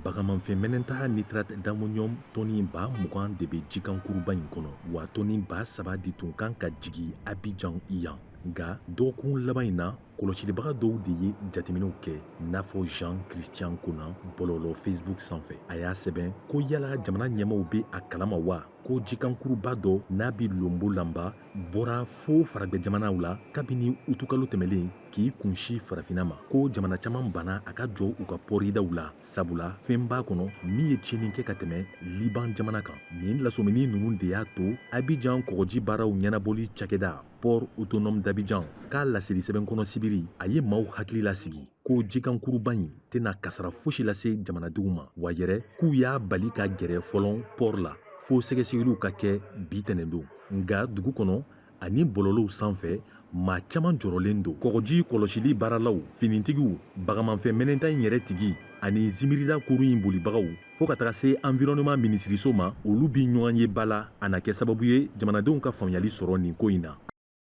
Bagamanfɛn mɛnɛnta nitrate d'ammonium tɔni ba 20 de bɛ jikankuruba in kɔnɔ wa tɔni ba 3 de tun kan ka jigi Abidjan yan nka dɔgɔkun laban in na kɔlɔsilibaga dɔw de ye jateminɛw kɛ n'a fɔ Jean Christian Konan bɔlɔlɔ Facebook sanfɛ a y'a sɛbɛn ko yala jamana ɲɛmaw bɛ a kalama wa ko jikankuruba dɔ n'a bɛ Lombo Lanba bɔra fo faragɛ jamanaw la kabini utukalo tɛmɛlen k'i kunsi farafinna ma ko jamana caman banna a ka jɔ u ka pɔridaw la sabula fɛn b'a kɔnɔ min ye tiɲɛni kɛ ka tɛmɛ Liban jamana kan nin lasomini ninnu de y'a to Abidjan kɔgɔji baaraw ɲɛnabɔli cakɛda Port Autonome d'Abidjan k'a laseli sɛbɛn kɔnɔ sibiri a ye maaw hakili lasigi ko jikankuruba in tɛna kasara fosi lase jamanadenw ma wa yɛrɛ k'u y'a bali ka gɛrɛ fɔlɔn port la fo sɛgɛsɛgɛliw ka kɛ bi tɛnɛn don nka dugu kɔnɔ ani bɔlɔlɔw sanfɛ maa caman jɔrɔlen don kɔgɔji kɔlɔsili baaralaw finitigiw bagamanfɛn mɛnɛnta in yɛrɛ tigi ani zimirila kuru in bolibagaw fɔɔ ka taga se environnement minisiriso ma olu bi ɲɔgɔn ye ba la a na kɛ sababu ye jamanadenw ka faamuyali sɔrɔ nin ko in na